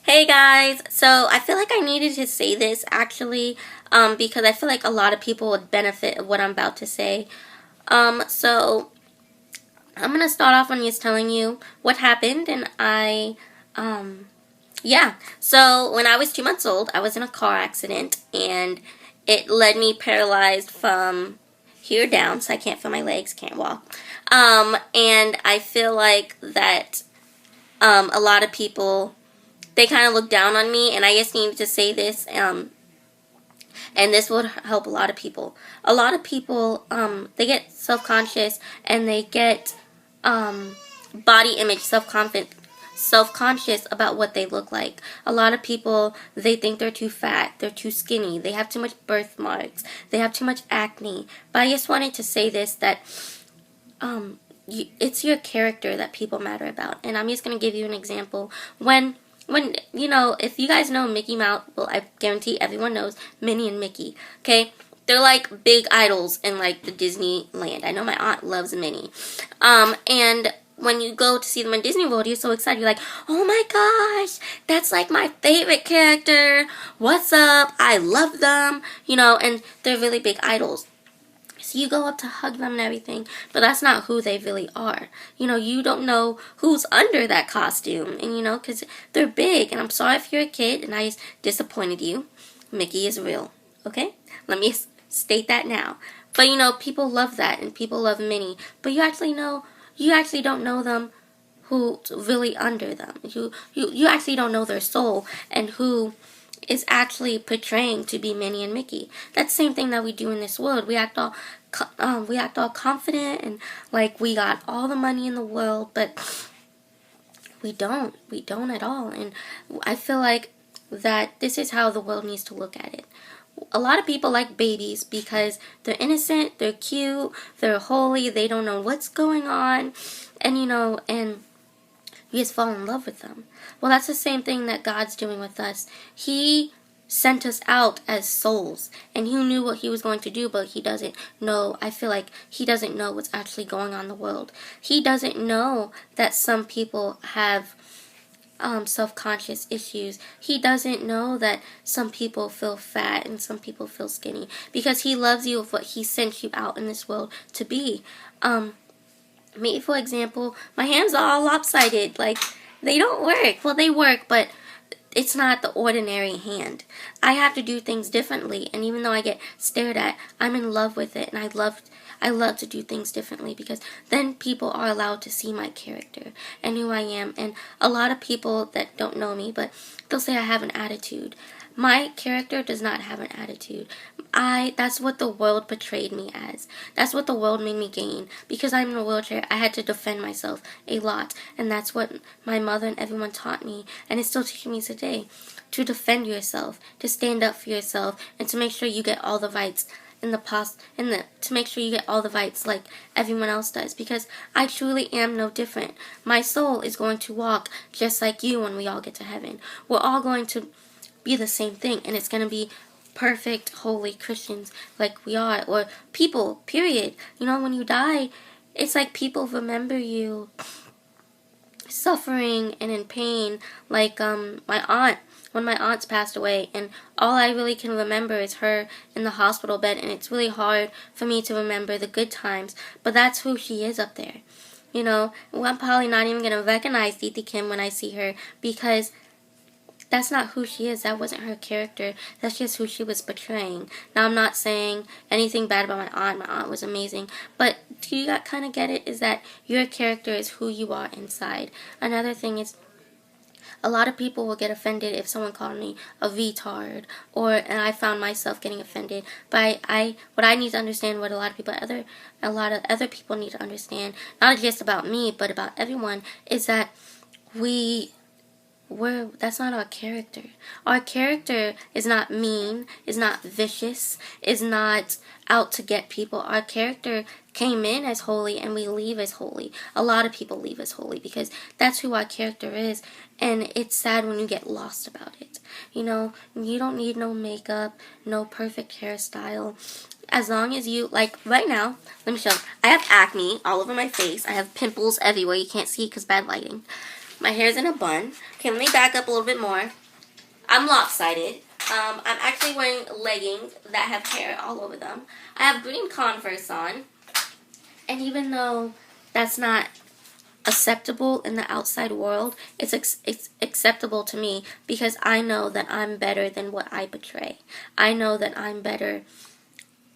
Hey guys, so I feel like I needed to say this actually, because I feel like a lot of people would benefit of what I'm about to say. So I'm gonna start off on just telling you what happened, and yeah. So when I was 2 months old, I was in a car accident, and it led me paralyzed from here down, so I can't feel my legs, can't walk. And I feel like that, a lot of people they kind of look down on me, and I just needed to say this, and this would help a lot of people. A lot of people, they get self-conscious, and they get body image self-conscious about what they look like. A lot of people, they think they're too fat, they're too skinny, they have too much birthmarks, they have too much acne. But I just wanted to say this, that it's your character that people matter about. And I'm just going to give you an example. When if you guys know Mickey Mouse, well, I guarantee everyone knows Minnie and Mickey. Okay, they're like big idols in like the Disneyland. I know my aunt loves Minnie. And when you go to see them in Disney World, you're so excited. You're like, oh my gosh, that's like my favorite character. What's up? I love them. And they're really big idols. So you go up to hug them and everything, but that's not who they really are. You don't know who's under that costume, and because they're big. And I'm sorry if you're a kid and I disappointed you. Mickey is real, okay? Let me state that now. But people love that, and people love Minnie. But you actually don't know them who's really under them. You actually don't know their soul and who is actually portraying to be Minnie and Mickey. That's the same thing that we do in this world. We act all confident and like we got all the money in the world, but we don't. We don't at all. And I feel like that this is how the world needs to look at it. A lot of people like babies because they're innocent, they're cute, they're holy, they don't know what's going on, and and you just fall in love with them. Well, that's the same thing that God's doing with us. He sent us out as souls, and He knew what He was going to do, but He doesn't know. I feel like He doesn't know what's actually going on in the world. He doesn't know that some people have self-conscious issues. He doesn't know that some people feel fat and some people feel skinny, because He loves you with what He sent you out in this world to be. Me, for example, my hands are all lopsided. Like, they don't work. Well, they work, but it's not the ordinary hand. I have to do things differently, and even though I get stared at, I'm in love with it, and I love to do things differently, because then people are allowed to see my character and who I am. And a lot of people that don't know me, but they'll say I have an attitude. My character does not have an attitude. That's what the world portrayed me as. That's what the world made me gain. Because I'm in a wheelchair, I had to defend myself a lot. And that's what my mother and everyone taught me. And it's still teaching me today. To defend yourself, to stand up for yourself, and to make sure you get all the rights to make sure you get all the rights like everyone else does. Because I truly am no different. My soul is going to walk just like you when we all get to heaven. We're all going to be the same thing, and it's going to be perfect, holy Christians like we are, or people, period. When you die, it's like people remember you suffering and in pain, like my aunt. When my aunt's passed away, and all I really can remember is her in the hospital bed, and it's really hard for me to remember the good times, but that's who she is up there. Well, I'm probably not even going to recognize Titi Kim when I see her, because that's not who she is. That wasn't her character. That's just who she was portraying. Now, I'm not saying anything bad about my aunt. My aunt was amazing. But do you kind of get it? Is that your character is who you are inside. Another thing is, a lot of people will get offended if someone called me a retard, and I found myself getting offended. But what I need to understand, what a lot of other people need to understand, not just about me, but about everyone, is that that's not our character. Our character is not mean, is not vicious, is not out to get people. Our character came in as holy, and we leave as holy. A lot of people leave as holy because that's who our character is, and it's sad when you get lost about it. You don't need no makeup, no perfect hairstyle. As long as you, like right now, let me show you. I have acne all over my face. I have pimples everywhere. You can't see because bad lighting. My hair's in a bun. Okay, let me back up a little bit more. I'm lopsided. I'm actually wearing leggings that have hair all over them. I have green Converse on. And even though that's not acceptable in the outside world, it's acceptable to me because I know that I'm better than what I portray. I know that I'm better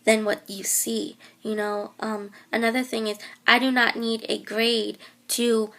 than what you see. Another thing is I do not need a grade to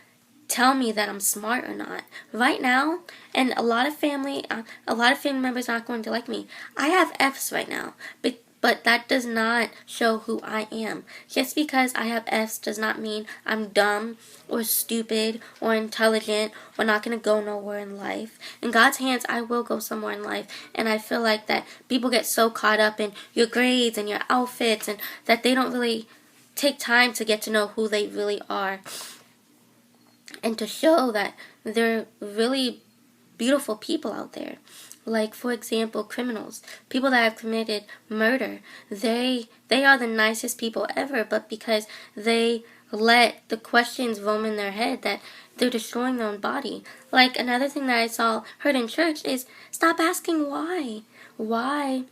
tell me that I'm smart or not. Right now, and a lot of family members aren't going to like me. I have F's right now, but that does not show who I am. Just because I have F's does not mean I'm dumb or stupid or intelligent or not going to go nowhere in life. In God's hands, I will go somewhere in life. And I feel like that people get so caught up in your grades and your outfits and that they don't really take time to get to know who they really are. And to show that they're really beautiful people out there. Like, for example, criminals, people that have committed murder, they are the nicest people ever, but because they let the questions roam in their head that they're destroying their own body. Like, another thing that I heard in church is, stop asking why. Why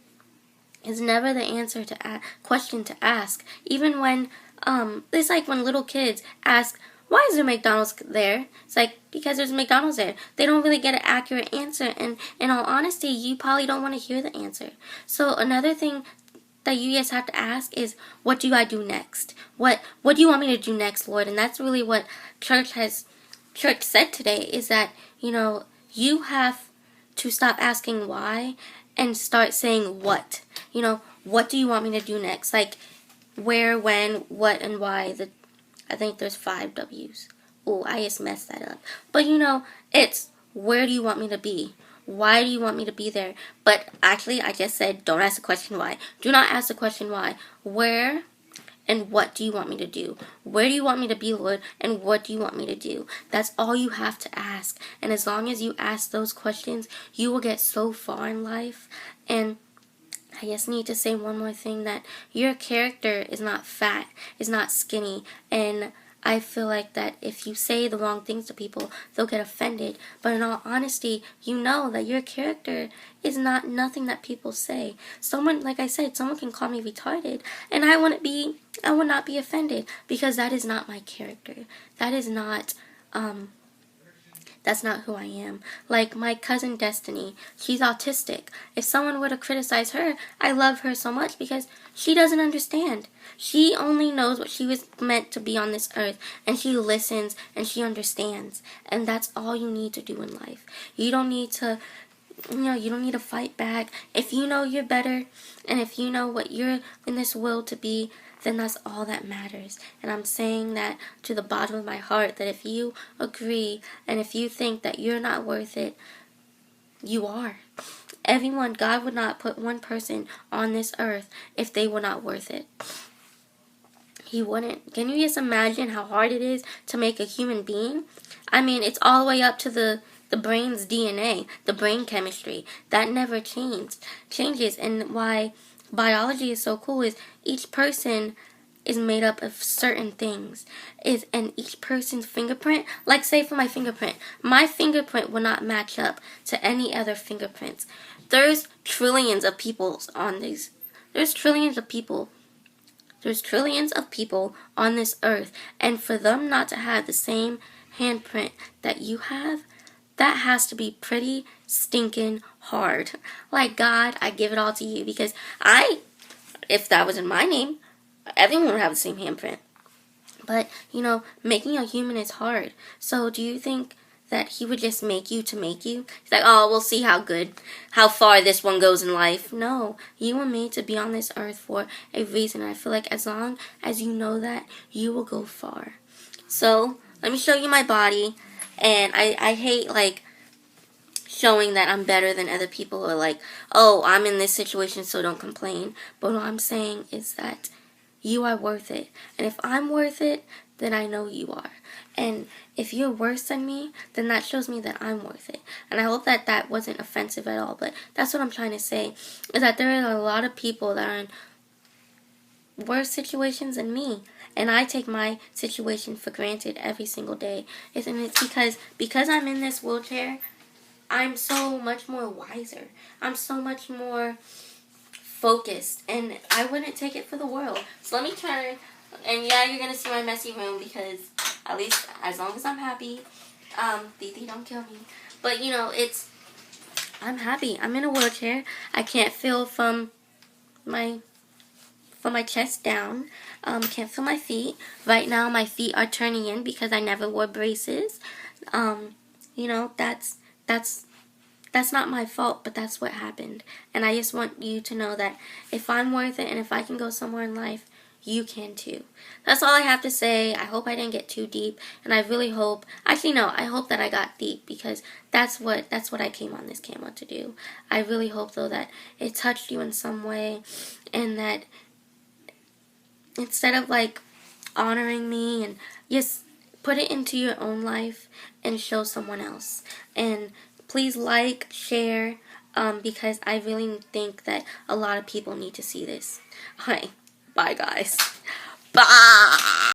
is never the answer to question to ask. Even when, it's like when little kids ask, why is there McDonald's there? It's like, because there's McDonald's there. They don't really get an accurate answer. And in all honesty, you probably don't want to hear the answer. So another thing that you just have to ask is, what do I do next? What do you want me to do next, Lord? And that's really what church said today, is that, you have to stop asking why and start saying what. What do you want me to do next? Like, where, when, what, and why. I think there's 5 W's. Oh, I just messed that up. But it's, where do you want me to be? Why do you want me to be there? But actually, I just said, don't ask the question why. Do not ask the question why. Where and what do you want me to do? Where do you want me to be, Lord? And what do you want me to do? That's all you have to ask. And as long as you ask those questions, you will get so far in life. And I just need to say one more thing, that your character is not fat, is not skinny, and I feel like that if you say the wrong things to people, they'll get offended. But in all honesty, you know that your character is not nothing that people say. Like I said, someone can call me retarded, and I would not be offended, because that is not my character. That's not who I am. Like my cousin Destiny, she's autistic. If someone were to criticize her, I love her so much because she doesn't understand. She only knows what she was meant to be on this earth, and she listens and she understands. And that's all you need to do in life. You don't need to fight back. If you know you're better, and if you know what you're in this world to be, then that's all that matters. And I'm saying that to the bottom of my heart, that if you agree and if you think that you're not worth it, you are. God would not put one person on this earth if they were not worth it. He wouldn't. Can you just imagine how hard it is to make a human being? I mean, it's all the way up to the brain's DNA, the brain chemistry. That never changes. And why biology is so cool is each person is made up of certain things. And each person's fingerprint, like say for my fingerprint will not match up to any other fingerprints. There's trillions of people on these. There's trillions of people on this earth, and for them not to have the same handprint that you have, that has to be pretty stinking hard. Like, God, I give it all to you, because if that was in my name, everyone would have the same handprint. But, making a human is hard. So do you think that he would just make you to make you? He's like, oh, we'll see how far this one goes in life. No, you were made to be on this earth for a reason. I feel like as long as you know that, you will go far. So, let me show you my body. And I hate, showing that I'm better than other people, or oh, I'm in this situation, so don't complain. But what I'm saying is that you are worth it. And if I'm worth it, then I know you are. And if you're worse than me, then that shows me that I'm worth it. And I hope that that wasn't offensive at all. But that's what I'm trying to say, is that there are a lot of people that are in worse situations than me. And I take my situation for granted every single day. And it's because I'm in this wheelchair, I'm so much more wiser. I'm so much more focused. And I wouldn't take it for the world. So let me turn. And yeah, you're going to see my messy room because at least as long as I'm happy, Didi, don't kill me. But, I'm happy. I'm in a wheelchair. I can't feel from my chest down. Can't feel my feet. Right now, my feet are turning in because I never wore braces. That's not my fault, but that's what happened. And I just want you to know that if I'm worth it and if I can go somewhere in life, you can too. That's all I have to say. I hope I didn't get too deep, and I really hope, actually no, I hope that I got deep because that's what I came on this camera to do. I really hope though that it touched you in some way, and that instead of like honoring me and just put it into your own life and show someone else. And please like, share, because I really think that a lot of people need to see this. Alright, bye guys. Bye!